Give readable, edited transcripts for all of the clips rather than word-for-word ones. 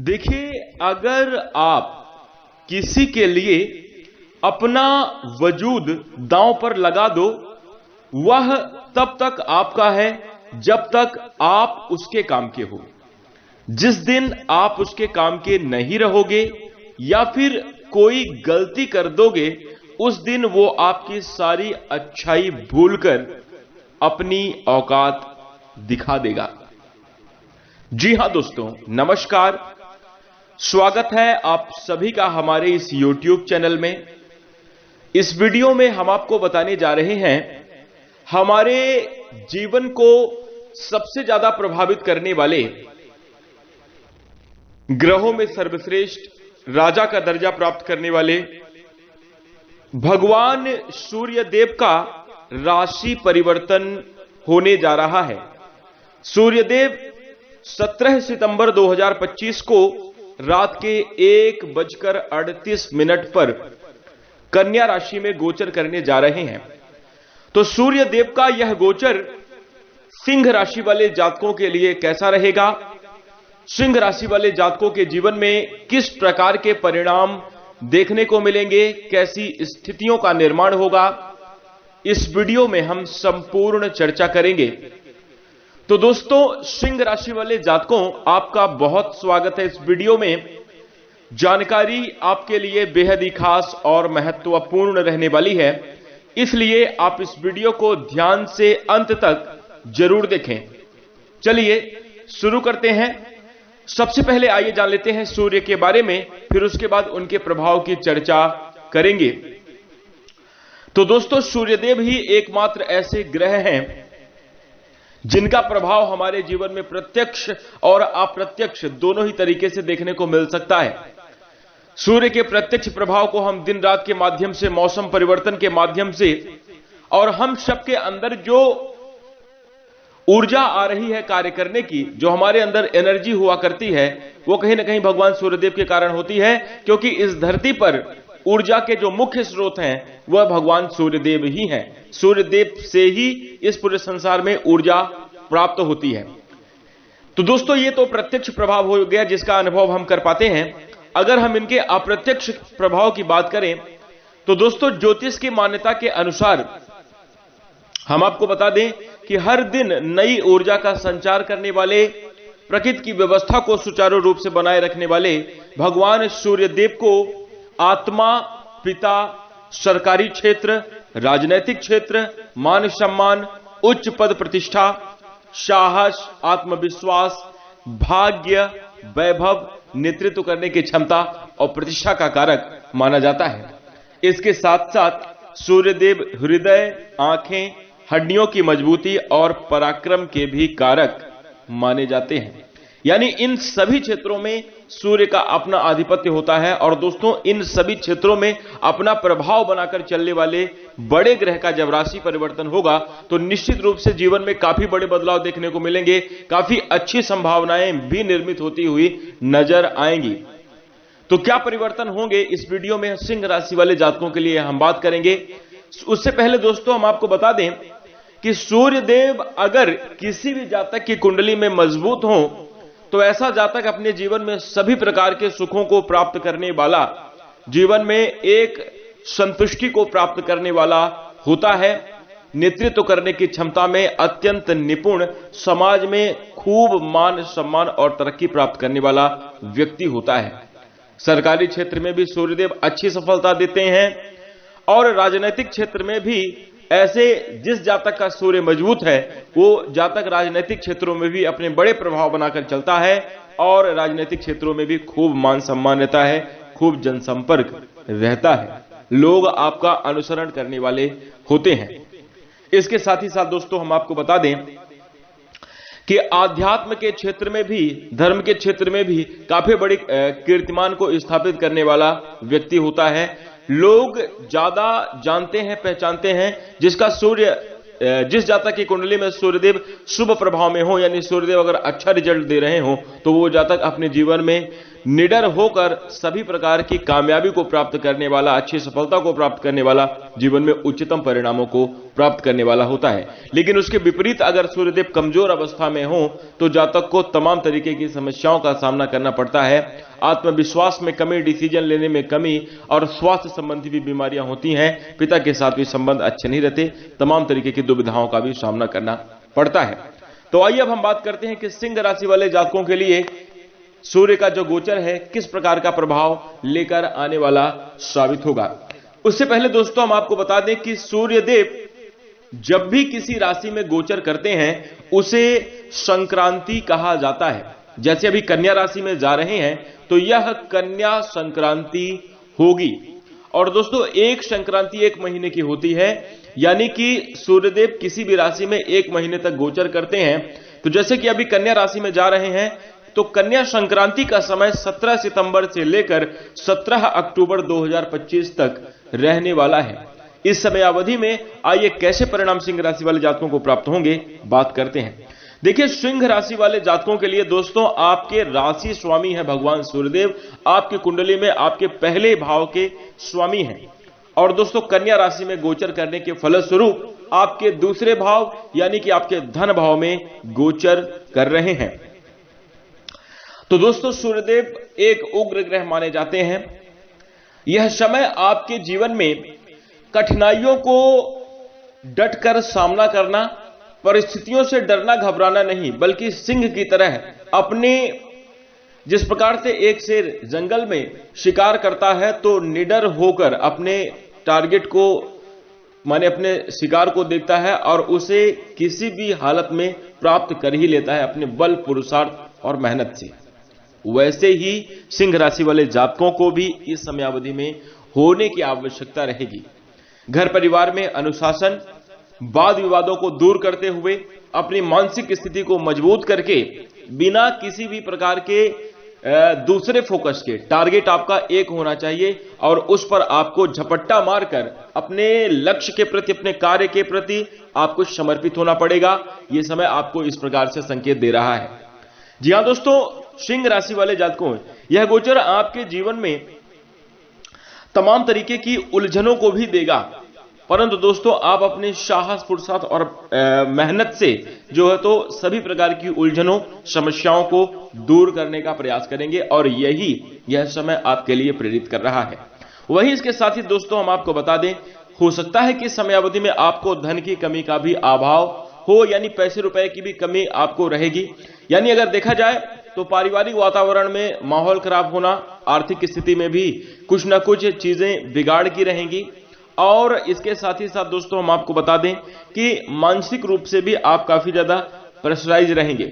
देखिए, अगर आप किसी के लिए अपना वजूद दांव पर लगा दो, वह तब तक आपका है जब तक आप उसके काम के हो। जिस दिन आप उसके काम के नहीं रहोगे या फिर कोई गलती कर दोगे, उस दिन वो आपकी सारी अच्छाई भूलकर अपनी औकात दिखा देगा। जी हां दोस्तों, नमस्कार। स्वागत है आप सभी का हमारे इस YouTube चैनल में। इस वीडियो में हम आपको बताने जा रहे हैं हमारे जीवन को सबसे ज्यादा प्रभावित करने वाले ग्रहों में सर्वश्रेष्ठ राजा का दर्जा प्राप्त करने वाले भगवान सूर्य देव का राशि परिवर्तन होने जा रहा है। सूर्य देव 17 सितंबर 2025 को रात के 1:38 पर कन्या राशि में गोचर करने जा रहे हैं। तो सूर्य देव का यह गोचर सिंह राशि वाले जातकों के लिए कैसा रहेगा, सिंह राशि वाले जातकों के जीवन में किस प्रकार के परिणाम देखने को मिलेंगे, कैसी स्थितियों का निर्माण होगा, इस वीडियो में हम संपूर्ण चर्चा करेंगे। तो दोस्तों, सिंह राशि वाले जातकों, आपका बहुत स्वागत है इस वीडियो में। जानकारी आपके लिए बेहद ही खास और महत्वपूर्ण रहने वाली है, इसलिए आप इस वीडियो को ध्यान से अंत तक जरूर देखें। चलिए शुरू करते हैं। सबसे पहले आइए जान लेते हैं सूर्य के बारे में, फिर उसके बाद उनके प्रभाव की चर्चा करेंगे। तो दोस्तों, सूर्यदेव ही एकमात्र ऐसे ग्रह हैं जिनका प्रभाव हमारे जीवन में प्रत्यक्ष और अप्रत्यक्ष दोनों ही तरीके से देखने को मिल सकता है। सूर्य के प्रत्यक्ष प्रभाव को हम दिन रात के माध्यम से, मौसम परिवर्तन के माध्यम से, और हम सबके अंदर जो ऊर्जा आ रही है कार्य करने की, जो हमारे अंदर एनर्जी हुआ करती है, वो कहीं ना कहीं भगवान सूर्यदेव के कारण होती है, क्योंकि इस धरती पर ऊर्जा के जो मुख्य स्रोत हैं वह भगवान सूर्यदेव ही हैं। सूर्यदेव से ही इस पूरे संसार में ऊर्जा प्राप्त होती है। तो दोस्तों, ये तो प्रत्यक्ष प्रभाव हो गया जिसका अनुभव हम कर पाते हैं। अगर हम इनके अप्रत्यक्ष प्रभाव की बात करें तो दोस्तों, ज्योतिष की मान्यता के अनुसार हम आपको बता दें कि हर दिन नई ऊर्जा का संचार करने वाले, प्रकृति की व्यवस्था को सुचारू रूप से बनाए रखने वाले भगवान सूर्यदेव को आत्मा, पिता, सरकारी क्षेत्र, राजनैतिक क्षेत्र, मान सम्मान, उच्च पद प्रतिष्ठा, साहस, आत्मविश्वास, भाग्य, वैभव, नेतृत्व करने की क्षमता और प्रतिष्ठा का कारक माना जाता है। इसके साथ साथ सूर्यदेव हृदय, आंखें, हड्डियों की मजबूती और पराक्रम के भी कारक माने जाते हैं। यानी इन सभी क्षेत्रों में सूर्य का अपना आधिपत्य होता है। और दोस्तों, इन सभी क्षेत्रों में अपना प्रभाव बनाकर चलने वाले बड़े ग्रह का जब राशि परिवर्तन होगा तो निश्चित रूप से जीवन में काफी बड़े बदलाव देखने को मिलेंगे, काफी अच्छी संभावनाएं भी निर्मित होती हुई नजर आएंगी। तो क्या परिवर्तन होंगे, इस वीडियो में सिंह राशि वाले जातकों के लिए हम बात करेंगे। उससे पहले दोस्तों, हम आपको बता दें कि सूर्यदेव अगर किसी भी जातक की कुंडली में मजबूत हो तो ऐसा जातक अपने जीवन में सभी प्रकार के सुखों को प्राप्त करने वाला, जीवन में एक संतुष्टि को प्राप्त करने वाला होता है। नेतृत्व करने की क्षमता में अत्यंत निपुण, समाज में खूब मान सम्मान और तरक्की प्राप्त करने वाला व्यक्ति होता है। सरकारी क्षेत्र में भी सूर्यदेव अच्छी सफलता देते हैं और राजनीतिक क्षेत्र में भी ऐसे जिस जातक का सूर्य मजबूत है वो जातक राजनीतिक क्षेत्रों में भी अपने बड़े प्रभाव बनाकर चलता है और राजनीतिक क्षेत्रों में भी खूब मान सम्मान रहता है, खूब जनसंपर्क रहता है, लोग आपका अनुसरण करने वाले होते हैं। इसके साथ ही साथ दोस्तों, हम आपको बता दें कि आध्यात्म के क्षेत्र में भी, धर्म के क्षेत्र में भी काफी बड़ी कीर्तिमान को स्थापित करने वाला व्यक्ति होता है। लोग ज्यादा जानते हैं, पहचानते हैं जिसका सूर्य, जिस जातक की कुंडली में सूर्यदेव शुभ प्रभाव में हो, यानी सूर्यदेव अगर अच्छा रिजल्ट दे रहे हो तो वो जातक अपने जीवन में निडर होकर सभी प्रकार की कामयाबी को प्राप्त करने वाला, अच्छी सफलता को प्राप्त करने वाला, जीवन में उच्चतम परिणामों को प्राप्त करने वाला होता है। लेकिन उसके विपरीत अगर सूर्यदेव कमजोर अवस्था में हो तो जातक को तमाम तरीके की समस्याओं का सामना करना पड़ता है। आत्मविश्वास में कमी, डिसीजन लेने में कमी और स्वास्थ्य संबंधी भी बीमारियां होती हैं। पिता के साथ भी संबंध अच्छे नहीं रहते, तमाम तरीके की दुविधाओं का भी सामना करना पड़ता है। तो आइए अब हम बात करते हैं कि सिंह राशि वाले जातकों के लिए सूर्य का जो गोचर है किस प्रकार का प्रभाव लेकर आने वाला साबित होगा। उससे पहले दोस्तों हम आपको बता दें कि सूर्यदेव जब भी किसी राशि में गोचर करते हैं उसे संक्रांति कहा जाता है। जैसे अभी कन्या राशि में जा रहे हैं तो यह कन्या संक्रांति होगी। और दोस्तों एक संक्रांति एक महीने की होती है, यानी कि सूर्यदेव किसी भी राशि में एक महीने तक गोचर करते हैं। तो जैसे कि अभी कन्या राशि में जा रहे हैं तो कन्या संक्रांति का समय 17 सितंबर से लेकर 17 अक्टूबर 2025 तक रहने वाला है। इस समय अवधि में आइए कैसे परिणाम सिंह राशि वाले जातकों को प्राप्त होंगे बात करते हैं। देखिए सिंह राशि वाले जातकों के लिए दोस्तों आपके राशि स्वामी है भगवान सूर्यदेव, आपकी कुंडली में आपके पहले भाव के स्वामी हैं। और दोस्तों कन्या राशि में गोचर करने के फलस्वरूप आपके दूसरे भाव यानी कि आपके धन भाव में गोचर कर रहे हैं। तो दोस्तों सूर्यदेव एक उग्र ग्रह माने जाते हैं। यह समय आपके जीवन में कठिनाइयों को डटकर सामना करना, परिस्थितियों से डरना घबराना नहीं, बल्कि सिंह की तरह अपने, जिस प्रकार से एक शेर जंगल में शिकार करता है तो निडर होकर अपने टारगेट को माने अपने शिकार को देखता है और उसे किसी भी हालत में प्राप्त कर ही लेता है अपने बल, पुरुषार्थ और मेहनत से। वैसे ही सिंह राशि वाले जातकों को भी इस समयावधि में होने की आवश्यकता रहेगी। घर परिवार में अनुशासन, वाद विवादों को दूर करते हुए अपनी मानसिक स्थिति को मजबूत करके बिना किसी भी प्रकार के दूसरे फोकस के, टारगेट आपका एक होना चाहिए और उस पर आपको झपट्टा मारकर अपने लक्ष्य के प्रति, अपने कार्य के प्रति आपको समर्पित होना पड़ेगा। यह समय आपको इस प्रकार से संकेत दे रहा है। जी हां दोस्तों, सिंह राशि वाले जातकों यह गोचर आपके जीवन में तमाम तरीके की उलझनों को भी देगा, परंतु दोस्तों आप अपने साहस, पुरुषार्थ और मेहनत से जो है तो सभी प्रकार की उलझनों, समस्याओं को दूर करने का प्रयास करेंगे और यह समय आपके लिए प्रेरित कर रहा है। वहीं इसके साथ ही दोस्तों हम आपको बता दें, हो सकता है कि समयावधि में आपको धन की कमी का भी अभाव हो, यानी पैसे रुपए की भी कमी आपको रहेगी। यानी अगर देखा जाए तो पारिवारिक वातावरण में माहौल खराब होना, आर्थिक स्थिति में भी कुछ ना कुछ चीजें बिगाड़ की रहेंगी। और इसके साथ ही साथ दोस्तों हम आपको बता दें कि मानसिक रूप से भी आप काफी ज्यादा प्रेशराइज रहेंगे।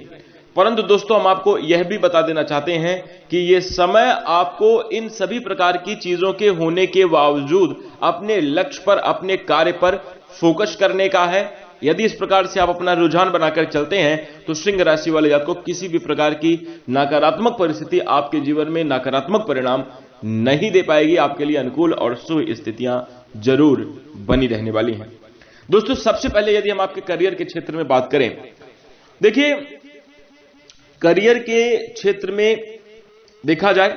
परंतु दोस्तों हम आपको यह भी बता देना चाहते हैं कि यह समय आपको इन सभी प्रकार की चीजों के होने के बावजूद अपने लक्ष्य पर, अपने कार्य पर फोकस करने का है। यदि इस प्रकार से आप अपना रुझान बनाकर चलते हैं तो सिंह राशि वाले जातकों को किसी भी प्रकार की नकारात्मक परिस्थिति आपके जीवन में नकारात्मक परिणाम नहीं दे पाएगी। आपके लिए अनुकूल और शुभ स्थितियां जरूर बनी रहने वाली हैं। दोस्तों सबसे पहले यदि हम आपके करियर के क्षेत्र में बात करें, देखिए करियर के क्षेत्र में देखा जाए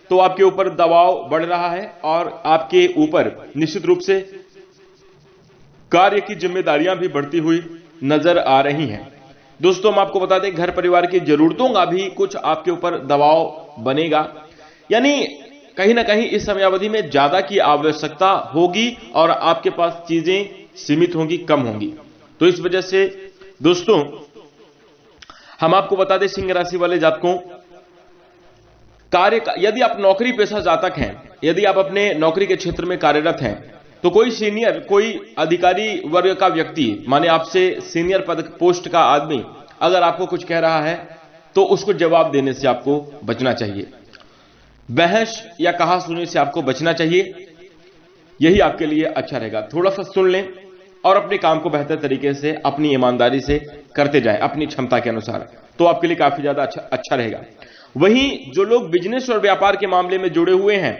तो आपके ऊपर दबाव बढ़ रहा है और आपके ऊपर निश्चित रूप से कार्य की जिम्मेदारियां भी बढ़ती हुई नजर आ रही हैं। दोस्तों हम आपको बता दें, घर परिवार की जरूरतों का भी कुछ आपके ऊपर दबाव बनेगा, यानी कहीं ना कहीं इस समयावधि में ज्यादा की आवश्यकता होगी और आपके पास चीजें सीमित होंगी, कम होंगी। तो इस वजह से दोस्तों हम आपको बता दें, सिंह राशि वाले जातकों कार्य का, यदि आप नौकरी पेशा जातक हैं, यदि आप अपने नौकरी के क्षेत्र में कार्यरत हैं तो कोई सीनियर, कोई अधिकारी वर्ग का व्यक्ति, माने आपसे सीनियर पद पोस्ट का आदमी अगर आपको कुछ कह रहा है तो उसको जवाब देने से आपको बचना चाहिए। बहस या कहा सुनी से आपको बचना चाहिए, यही आपके लिए अच्छा रहेगा। थोड़ा सा सुन लें और अपने काम को बेहतर तरीके से, अपनी ईमानदारी से करते जाएं, अपनी क्षमता के अनुसार, तो आपके लिए काफी ज्यादा अच्छा रहेगा। वहीं जो लोग बिजनेस और व्यापार के मामले में जुड़े हुए हैं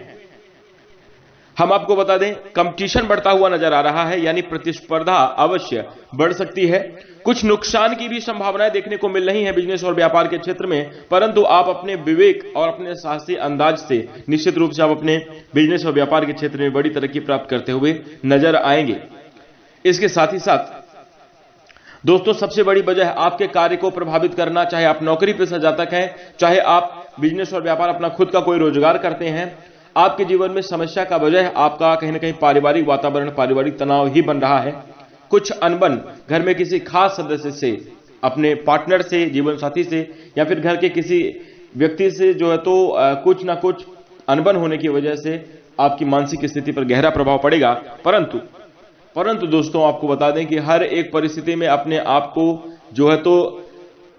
हम आपको बता दें कंपटीशन बढ़ता हुआ नजर आ रहा है, यानी प्रतिस्पर्धा अवश्य बढ़ सकती है। कुछ नुकसान की भी संभावनाएं देखने को मिल रही हैं बिजनेस और व्यापार के क्षेत्र में, परंतु आप अपने विवेक और अपने साहसी अंदाज से निश्चित रूप से आप अपने बिजनेस और व्यापार के क्षेत्र में बड़ी तरक्की प्राप्त करते हुए नजर आएंगे। इसके साथ ही साथ दोस्तों सबसे बड़ी वजह आपके कार्य को प्रभावित करना, चाहे आप नौकरी पेशा जातक हैं, चाहे आप बिजनेस और व्यापार अपना खुद का कोई रोजगार करते हैं, आपके जीवन में समस्या का वजह आपका कहीं ना कहीं पारिवारिक वातावरण, पारिवारिक तनाव ही बन रहा है। कुछ अनबन घर में किसी खास सदस्य से, अपने पार्टनर से, जीवन साथी से, या फिर घर के किसी व्यक्ति से जो है तो कुछ ना कुछ अनबन होने की वजह से आपकी मानसिक स्थिति पर गहरा प्रभाव पड़ेगा। परंतु दोस्तों आपको बता दें कि हर एक परिस्थिति में अपने आप को जो है तो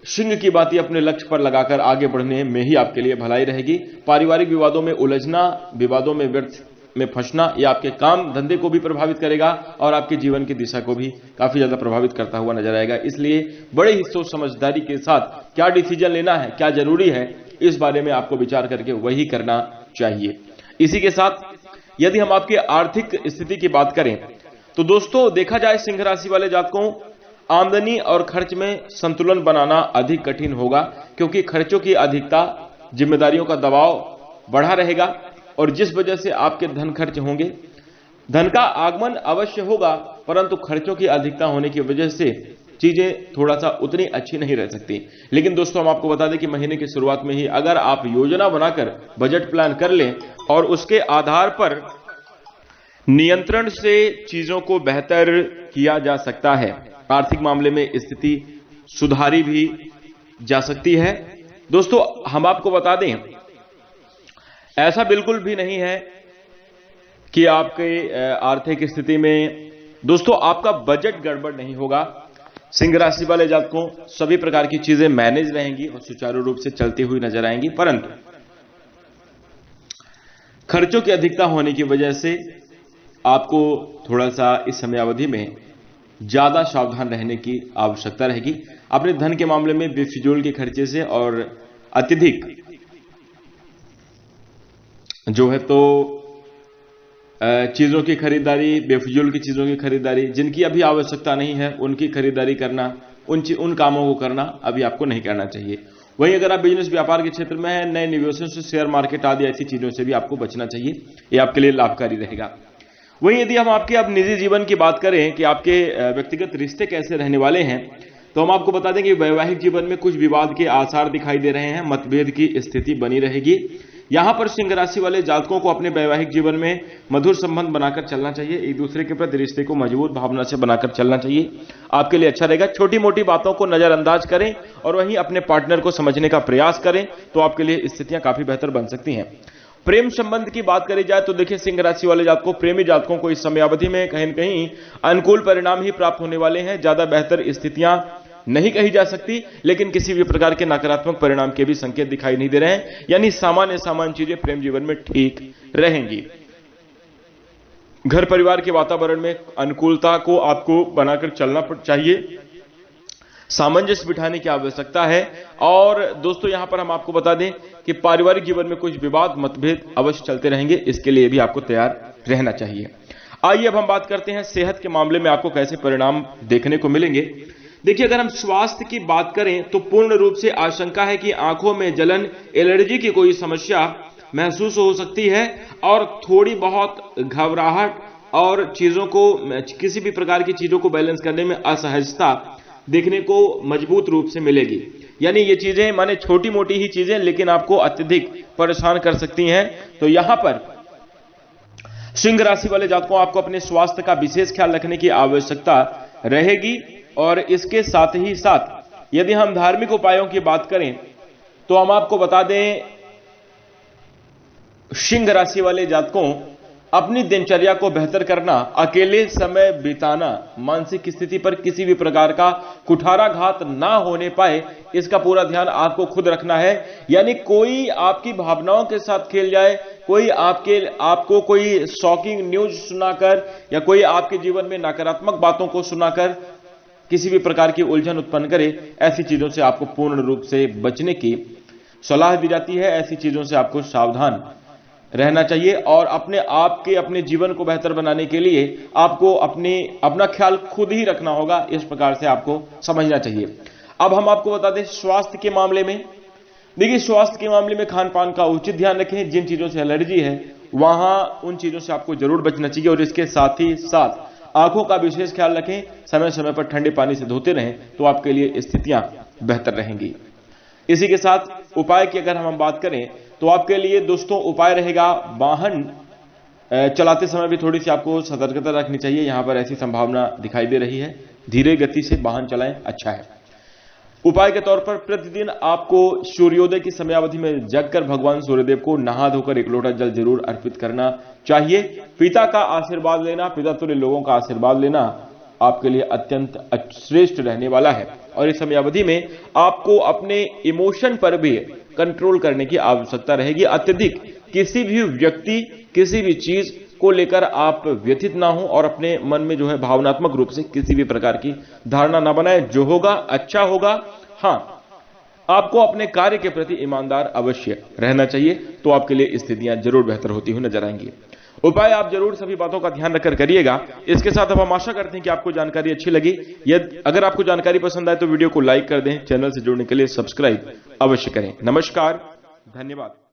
सिंह की बाती अपने लक्ष्य पर लगाकर आगे बढ़ने में ही आपके लिए भलाई रहेगी। पारिवारिक विवादों में उलझना, विवादों में व्यर्थ में फंसना, यह आपके काम धंधे को भी प्रभावित करेगा और आपके जीवन की दिशा को भी काफी ज्यादा प्रभावित करता हुआ नजर आएगा। इसलिए बड़े ही सोच समझदारी के साथ क्या डिसीजन लेना है, क्या जरूरी है, इस बारे में आपको विचार करके वही करना चाहिए। इसी के साथ यदि हम आपकी आर्थिक स्थिति की बात करें तो दोस्तों देखा जाए सिंह राशि वाले जातकों, आमदनी और खर्च में संतुलन बनाना अधिक कठिन होगा, क्योंकि खर्चों की अधिकता, जिम्मेदारियों का दबाव बढ़ा रहेगा और जिस वजह से आपके धन खर्च होंगे। धन का आगमन अवश्य होगा, परंतु खर्चों की अधिकता होने की वजह से चीजें थोड़ा सा उतनी अच्छी नहीं रह सकती। लेकिन दोस्तों हम आपको बता दें कि महीने की शुरुआत में ही अगर आप योजना बनाकर बजट प्लान कर लें और उसके आधार पर नियंत्रण से चीजों को बेहतर किया जा सकता है, आर्थिक मामले में स्थिति सुधारी भी जा सकती है। दोस्तों हम आपको बता दें ऐसा बिल्कुल भी नहीं है कि आपके आर्थिक स्थिति में दोस्तों आपका बजट गड़बड़ नहीं होगा। सिंह राशि वाले जातकों सभी प्रकार की चीजें मैनेज रहेंगी और सुचारू रूप से चलती हुई नजर आएंगी, परंतु खर्चों की अधिकता होने की वजह से आपको थोड़ा सा इस समय अवधि में ज्यादा सावधान रहने की आवश्यकता रहेगी। अपने धन के मामले में बेफिजूल के खर्चे से और अत्यधिक जो है तो चीजों की खरीदारी, बेफिजूल की चीजों की खरीदारी, जिनकी अभी आवश्यकता नहीं है उनकी खरीदारी करना, उन कामों को करना अभी आपको नहीं करना चाहिए। वहीं अगर आप बिजनेस व्यापार के क्षेत्र में हैं, नए निवेशों से, शेयर मार्केट आदि ऐसी चीजों से भी आपको बचना चाहिए, ये आपके लिए लाभकारी रहेगा। वहीं यदि हम आपके अब निजी जीवन की बात करें कि आपके व्यक्तिगत रिश्ते कैसे रहने वाले हैं, तो हम आपको बता दें कि वैवाहिक जीवन में कुछ विवाद के आसार दिखाई दे रहे हैं, मतभेद की स्थिति बनी रहेगी। यहां पर सिंह राशि वाले जातकों को अपने वैवाहिक जीवन में मधुर संबंध बनाकर चलना चाहिए, एक दूसरे के प्रति रिश्ते को मजबूत भावना से बनाकर चलना चाहिए, आपके लिए अच्छा रहेगा। छोटी मोटी बातों को नजरअंदाज करें और वहीं अपने पार्टनर को समझने का प्रयास करें, तो आपके लिए स्थितियां काफी बेहतर बन सकती हैं। प्रेम संबंध की बात करी जाए तो देखिए सिंह राशि वाले जातकों, प्रेमी जातकों को इस समयावधि में कहीं न कहीं अनुकूल परिणाम ही प्राप्त होने वाले हैं। ज्यादा बेहतर स्थितियां नहीं कही जा सकती, लेकिन किसी भी प्रकार के नकारात्मक परिणाम के भी संकेत दिखाई नहीं दे रहे हैं, यानी सामान्य चीजें प्रेम जीवन में ठीक रहेंगी। घर परिवार के वातावरण में अनुकूलता को आपको बनाकर चलना चाहिए, सामंजस्य बिठाने की आवश्यकता है। और दोस्तों यहां पर हम आपको बता दें कि पारिवारिक जीवन में कुछ विवाद, मतभेद अवश्य चलते रहेंगे, इसके लिए भी आपको तैयार रहना चाहिए। आइए अब हम बात करते हैं सेहत के मामले में आपको कैसे परिणाम देखने को मिलेंगे। देखिए अगर हम स्वास्थ्य की बात करें तो पूर्ण रूप से आशंका है कि आंखों में जलन, एलर्जी की कोई समस्या महसूस हो सकती है और थोड़ी बहुत घबराहट और चीजों को, किसी भी प्रकार की चीजों को बैलेंस करने में असहजता देखने को मजबूत रूप से मिलेगी। यानी ये चीजें माने छोटी मोटी ही चीजें, लेकिन आपको अत्यधिक परेशान कर सकती हैं। तो यहां पर सिंह राशि वाले जातकों आपको अपने स्वास्थ्य का विशेष ख्याल रखने की आवश्यकता रहेगी। और इसके साथ ही साथ यदि हम धार्मिक उपायों की बात करें तो हम आपको बता दें सिंह राशि वाले जातकों, अपनी दिनचर्या को बेहतर करना, अकेले समय बिताना, मानसिक स्थिति पर किसी भी प्रकार का कुठाराघात ना होने पाए, इसका पूरा ध्यान आपको खुद रखना है। यानी कोई आपकी भावनाओं के साथ खेल जाए, कोई आपको कोई शॉकिंग न्यूज सुनाकर या कोई आपके जीवन में नकारात्मक बातों को सुनाकर किसी भी प्रकार की उलझन उत्पन्न करे, ऐसी चीजों से आपको पूर्ण रूप से बचने की सलाह दी जाती है। ऐसी चीजों से आपको सावधान रहना चाहिए और अपने आप के अपने जीवन को बेहतर बनाने के लिए आपको अपना ख्याल खुद ही रखना होगा। इस प्रकार से आपको समझना चाहिए। अब हम आपको बता दें स्वास्थ्य के मामले में। देखिए, स्वास्थ्य के मामले में खान पान का उचित ध्यान रखें। जिन चीजों से एलर्जी है वहां उन चीजों से आपको जरूर बचना चाहिए और इसके साथ ही साथ आंखों का विशेष ख्याल रखें। समय समय पर ठंडे पानी से धोते रहें तो आपके लिए स्थितियां बेहतर रहेंगी। इसी के साथ उपाय की अगर हम बात करें तो आपके लिए दोस्तों उपाय रहेगा, वाहन चलाते समय भी थोड़ी सी आपको सतर्कता रखनी चाहिए। यहां पर ऐसी संभावना दिखाई दे रही है, धीरे गति से वाहन चलाएं, अच्छा है। उपाय के तौर पर प्रतिदिन आपको सूर्योदय की समयावधि में जगकर भगवान सूर्यदेव को नहा धोकर 1 लोटा जल जरूर अर्पित करना चाहिए। पिता का आशीर्वाद लेना, पिता तुल्य लोगों का आशीर्वाद लेना आपके लिए अत्यंत श्रेष्ठ रहने वाला है। और इस समयावधि में आपको अपने इमोशन पर भी कंट्रोल करने की आवश्यकता रहेगी। अत्यधिक किसी भी व्यक्ति, किसी भी चीज को लेकर आप व्यथित ना हो और अपने मन में जो है भावनात्मक रूप से किसी भी प्रकार की धारणा ना बनाए। जो होगा अच्छा होगा। हां, आपको अपने कार्य के प्रति ईमानदार अवश्य रहना चाहिए, तो आपके लिए स्थितियां जरूर बेहतर होती हुई नजर आएंगी। उपाय आप जरूर सभी बातों का ध्यान रखकर करिएगा। इसके साथ अब हम आशा करते हैं कि आपको जानकारी अच्छी लगी। अगर आपको जानकारी पसंद आए तो वीडियो को लाइक कर दें, चैनल से जुड़ने के लिए सब्सक्राइब अवश्य करें। नमस्कार, धन्यवाद।